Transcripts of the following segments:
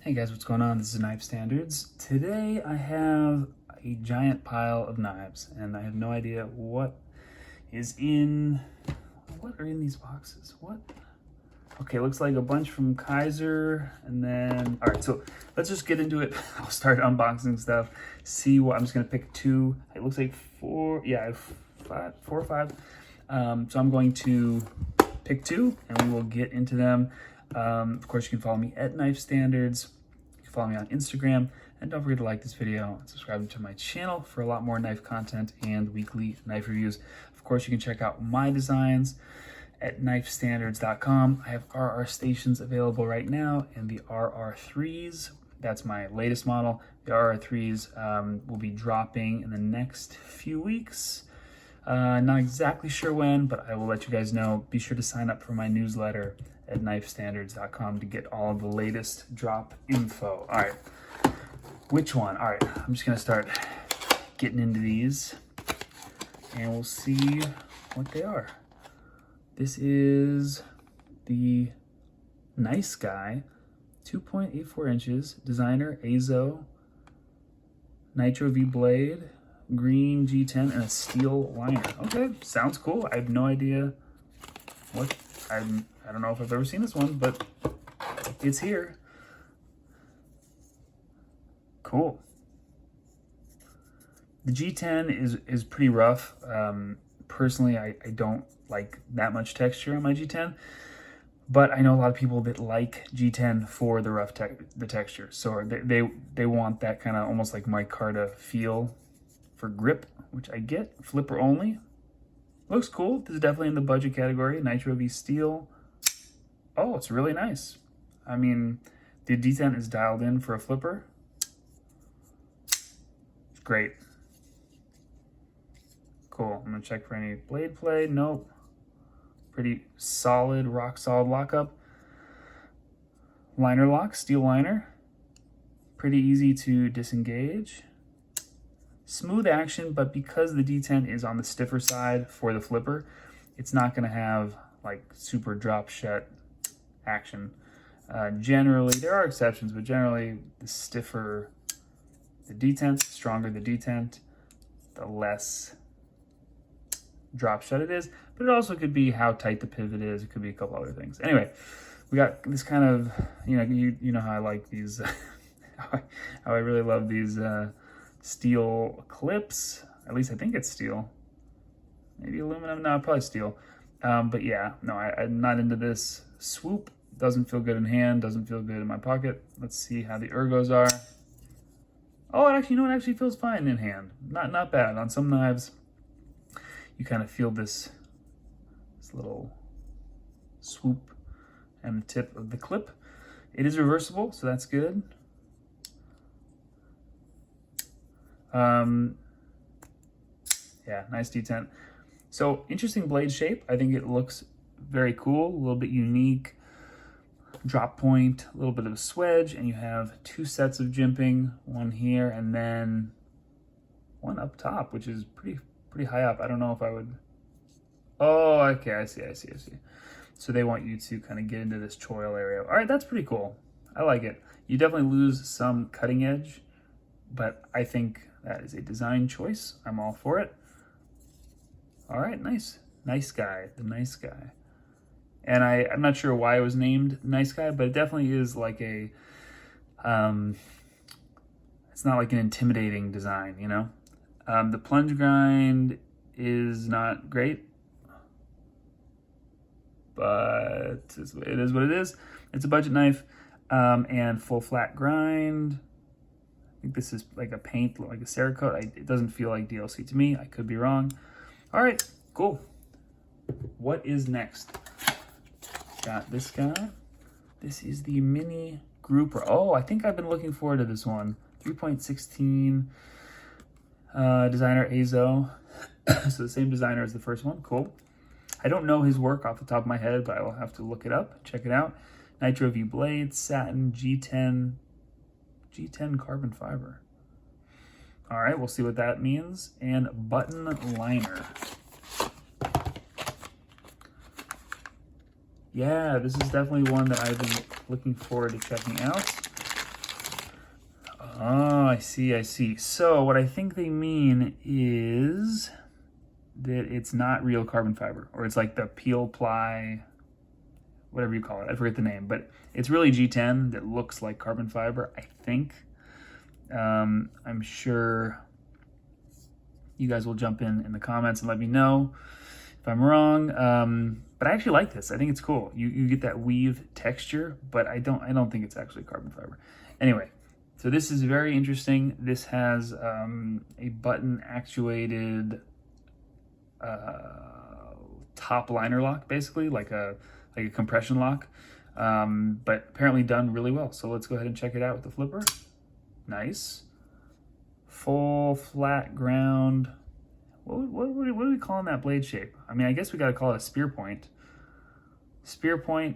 Hey guys, what's going on? This is Knife Standards. Today I have a giant pile of knives and I have no idea what are in these boxes? What? Okay, looks like a bunch from Kizer and then, all right, so let's just get into it. I'll start unboxing stuff, see what, I'm just gonna pick two. It looks like four or five. So I'm going to pick two and we will get into them. Of course, you can follow me at Knife Standards. You can follow me on Instagram. And don't forget to like this video and subscribe to my channel for a lot more knife content and weekly knife reviews. Of course, you can check out my designs at knifestandards.com. I have RR stations available right now and the RR3s. That's my latest model. The RR3s will be dropping in the next few weeks. Not exactly sure when, but I will let you guys know. Be sure to sign up for my newsletter at knifestandards.com to get all of the latest drop info. All right, which one? All right, I'm just gonna start getting into these and we'll see what they are. This is the Nice Guy, 2.84 inches, designer Azo, Nitro V blade, green G10, and a steel liner. Okay, sounds cool. I have no idea what, I don't know if I've ever seen this one, but it's here. Cool. The G10 is pretty rough. Personally, I don't like that much texture on my G10, but I know a lot of people that like G10 for the rough the texture. So they want that kind of almost like micarta feel for grip, which I get. Flipper only. Looks cool. This is definitely in the budget category. Nitro V steel. Oh, it's really nice. I mean, the D10 is dialed in for a flipper. It's great. Cool. I'm gonna check for any blade play. Nope. Pretty solid, rock solid lockup. Liner lock, steel liner. Pretty easy to disengage. Smooth action, but because the D10 is on the stiffer side for the flipper, it's not gonna have like super drop shut action. Generally, there are exceptions, but generally the stiffer the detent, stronger the detent, the less drop shut it is. But it also could be how tight the pivot is. It could be a couple other things. Anyway, we got this kind of, you know how I like these, how I really love these steel clips. At least I think it's steel. Maybe aluminum, no, probably steel. But yeah, no, I'm not into this. Swoop doesn't feel good in hand, doesn't feel good in my pocket. Let's see how the ergos are. Oh, it actually, it actually feels fine in hand. Not bad. On some knives, you kind of feel this little swoop and the tip of the clip. It is reversible, so that's good. Yeah, nice detent. So interesting blade shape. I think it looks very cool, a little bit unique. Drop point, a little bit of a swedge, and you have two sets of jimping, one here and then one up top, which is pretty high up. I don't know if I would. Oh, okay, I see. So they want you to kind of get into this choil area. All right, that's pretty cool. I like it. You definitely lose some cutting edge, but I think that is a design choice. I'm all for it. All right, nice. Nice Guy, the Nice Guy. And I'm not sure why it was named Nice Guy, but it definitely is like a, it's not like an intimidating design, you know? The plunge grind is not great, but it is what it is. It's a budget knife, and full flat grind. I think this is like a paint, like a Cerakote. It doesn't feel like DLC to me. I could be wrong. All right, cool. What is next? Got this guy. This is the mini grouper. Oh, I think I've been looking forward to this one. 3.16 designer Azo. So the same designer as the first one. Cool. I don't know his work off the top of my head, but I will have to look it up, check it out. Nitro V blade, satin, G10 carbon fiber. All right, we'll see what that means. And button liner. Yeah, this is definitely one that I've been looking forward to checking out. Oh, I see, I see. So what I think they mean is that it's not real carbon fiber, or it's like the peel ply, whatever you call it. I forget the name, but it's really G10 that looks like carbon fiber, I think. I'm sure you guys will jump in the comments and let me know if I'm wrong. But I actually like this. I think it's cool. You get that weave texture, but I don't think it's actually carbon fiber. Anyway, so this is very interesting. This has a button actuated top liner lock, basically like a compression lock, but apparently done really well. So let's go ahead and check it out with the flipper. Nice. Full flat ground. What are we calling that blade shape? I mean, I guess we got to call it a spear point. Spear point,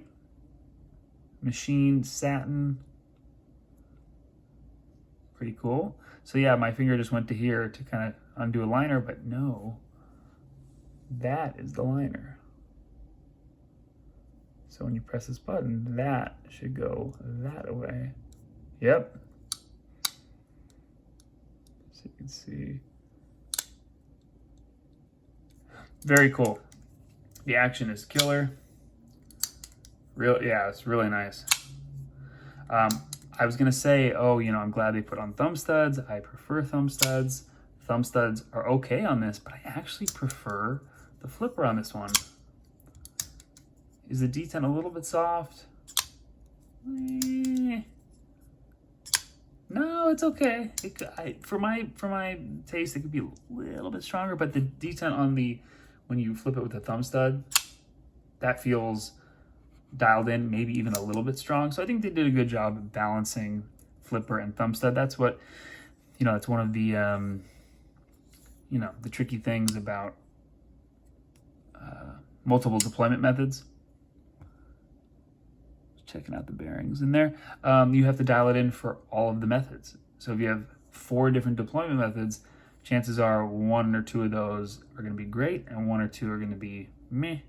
machined satin. Pretty cool. So yeah, my finger just went to here to kind of undo a liner, but no, that is the liner. So when you press this button, that should go that way. Yep. So you can see. Very cool. The action is killer. Yeah, it's really nice. I was gonna say, oh, you know, I'm glad they put on thumb studs. I prefer thumb studs. Thumb studs are okay on this, but I actually prefer the flipper on this one. Is the D10 a little bit soft? No, it's okay. For my taste, it could be a little bit stronger, but the D10 on when you flip it with the thumb stud, that feels dialed in, maybe even a little bit strong. So I think they did a good job of balancing flipper and thumb stud. That's what, you know, it's one of the, you know, the tricky things about multiple deployment methods. Checking out the bearings in there. You have to dial it in for all of the methods. So if you have 4 different deployment methods, chances are 1 or 2 of those are going to be great and 1 or 2 are going to be meh.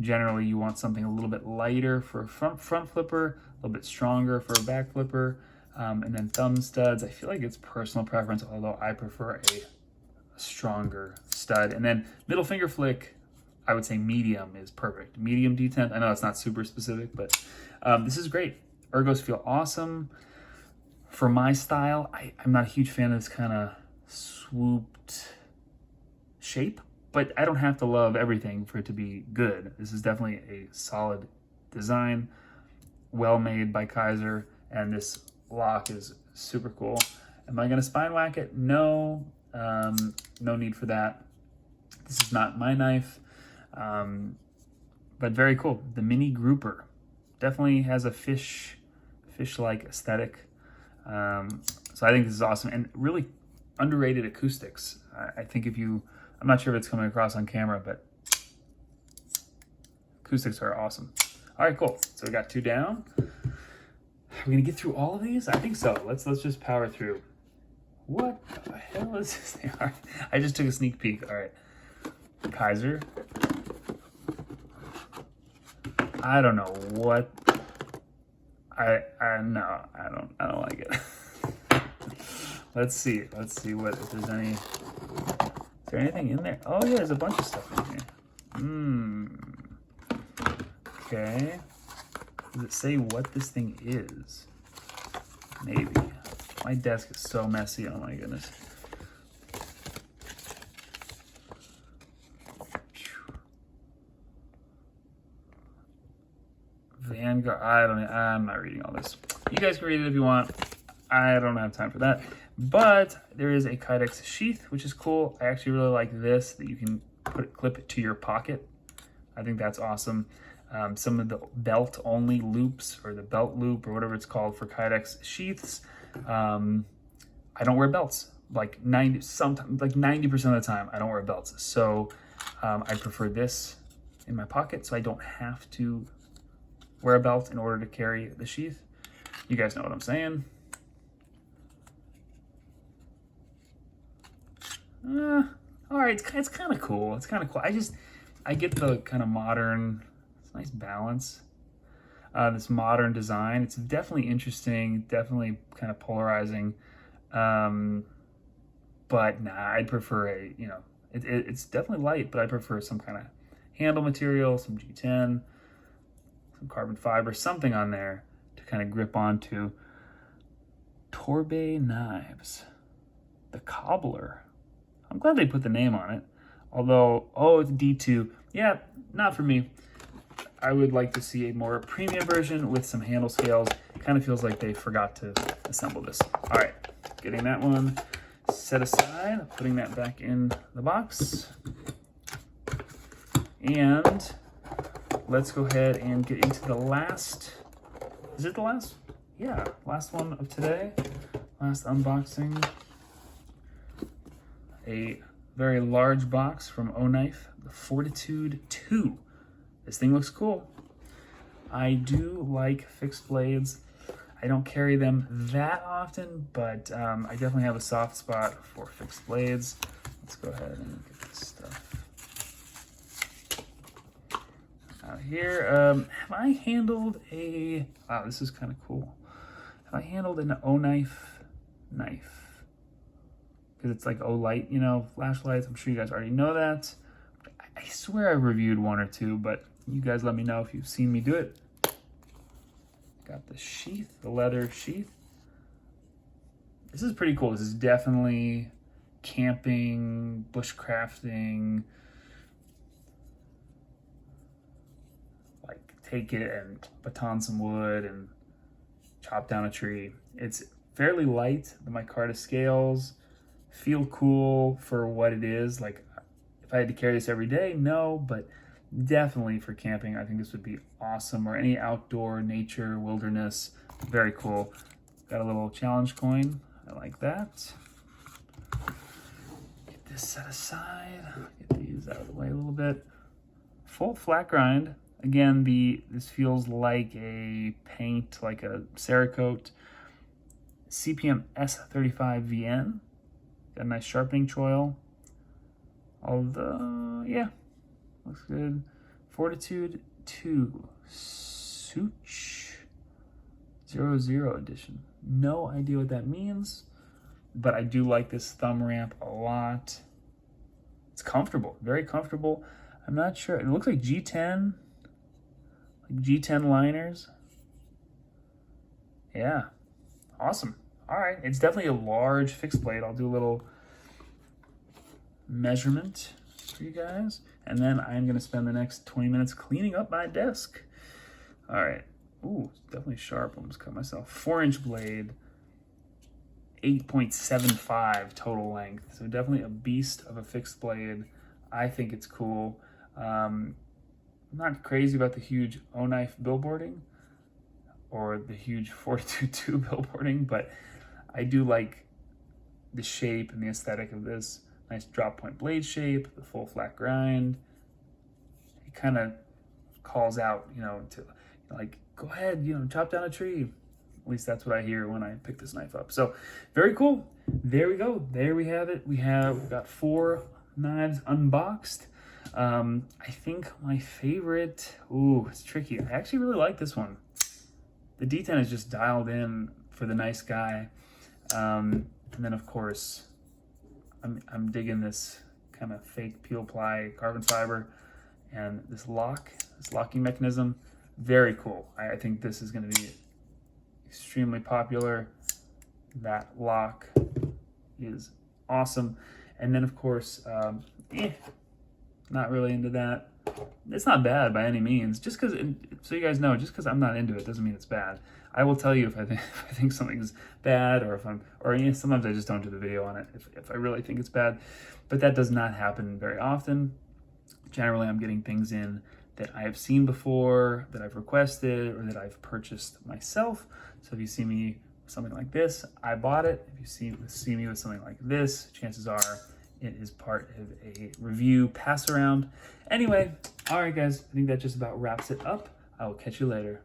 Generally, you want something a little bit lighter for a front flipper, a little bit stronger for a back flipper, and then thumb studs. I feel like it's personal preference, although I prefer a stronger stud. And then middle finger flick, I would say medium is perfect. Medium D10. I know it's not super specific, but this is great. Ergos feel awesome. For my style, I'm not a huge fan of this kind of swooped shape, but I don't have to love everything for it to be good. This is definitely a solid design, well made by Kizer, and this lock is super cool. Am I gonna spine whack it? No, no need for that. This is not my knife, but very cool. The mini grouper definitely has a fish-like aesthetic. So I think this is awesome and really underrated acoustics. I think I'm not sure if it's coming across on camera, but acoustics are awesome. All right, cool. So we got 2 down. Are we gonna get through all of these? I think so. Let's just power through. What the hell is this thing? All right. I just took a sneak peek. All right. Kizer. I don't know what. No, I don't like it. Let's see what, if there's any. Is there anything in there? Oh yeah, there's a bunch of stuff in here. Okay. Does it say what this thing is? Maybe. My desk is so messy, oh my goodness. Vanguard, I'm not reading all this. You guys can read it if you want. I don't have time for that. But there is a Kydex sheath, which is cool. I actually really like this, that you can clip it to your pocket. I think that's awesome. Some of the belt only loops, or the belt loop, or whatever it's called for Kydex sheaths. I don't wear belts. Like 90% of the time, I don't wear belts. So I prefer this in my pocket, so I don't have to wear a belt in order to carry the sheath. You guys know what I'm saying. All right, it's kind of cool. It's kind of cool. I get the kind of modern, it's a nice balance. this modern design. It's definitely interesting, definitely kind of polarizing. But nah, I'd prefer it's definitely light, but I prefer some kind of handle material, some G10, some carbon fiber, something on there to kind of grip onto. Torbay knives, the cobbler. I'm glad they put the name on it. Although, oh, it's D2. Yeah, not for me. I would like to see a more premium version with some handle scales. Kind of feels like they forgot to assemble this. All right, getting that one set aside, putting that back in the box. And let's go ahead and get into the last, is it the last? Yeah, last one of today, last unboxing. A very large box from O-Knife, the Fortitude 2. This thing looks cool. I do like fixed blades. I don't carry them that often, but I definitely have a soft spot for fixed blades. Let's go ahead and get this stuff out here. Have I handled a, wow, this is kind of cool. Have I handled an O-Knife knife? Because it's like O-Light, you know, flashlights. I'm sure you guys already know that. I swear I reviewed one or two, but you guys let me know if you've seen me do it. Got the sheath, the leather sheath. This is pretty cool. This is definitely camping, bushcrafting. Like take it and baton some wood and chop down a tree. It's fairly light. The micarta scales feel cool for what it is. Like if I had to carry this every day, no, but definitely for camping, I think this would be awesome, or any outdoor nature, wilderness. Very cool. Got a little challenge coin. I like that. Get this set aside. Get these out of the way a little bit. Full flat grind. Again, this feels like a paint, like a Cerakote. CPM S35VN. Got a nice sharpening choil. Although, yeah, looks good. Fortitude 2 Such 00 edition. No idea what that means, but I do like this thumb ramp a lot. It's comfortable, very comfortable. I'm not sure. It looks like G10, like G10 liners. Yeah, awesome. All right, it's definitely a large fixed blade. I'll do a little measurement for you guys, and then I'm gonna spend the next 20 minutes cleaning up my desk. All right. Ooh, it's definitely sharp. Almost cut myself. 4-inch blade, 8.75 total length. So definitely a beast of a fixed blade. I think it's cool. I'm not crazy about the huge O-Knife billboarding or the huge Fortitude 2 billboarding, but I do like the shape and the aesthetic of this. Nice drop point blade shape, the full flat grind. It kind of calls out, you know, to like, go ahead, you know, chop down a tree. At least that's what I hear when I pick this knife up. So very cool. There we go. There we have it. We've got 4 knives unboxed. I think my favorite, ooh, it's tricky. I actually really like this one. The D10 is just dialed in for the nice guy. And then of course, I'm digging this kind of fake peel ply carbon fiber and this locking mechanism. Very cool. I think this is going to be extremely popular. That lock is awesome. And then of course, not really into that. It's not bad by any means. Just because, so you guys know, just because I'm not into it doesn't mean it's bad. I will tell you if I think something's bad, or if sometimes I just don't do the video on it if I really think it's bad. But that does not happen very often. Generally, I'm getting things in that I have seen before, that I've requested, or that I've purchased myself. So if you see me with something like this, I bought it. If you see me with something like this, chances are it is part of a review pass around. Anyway, all right, guys, I think that just about wraps it up. I will catch you later.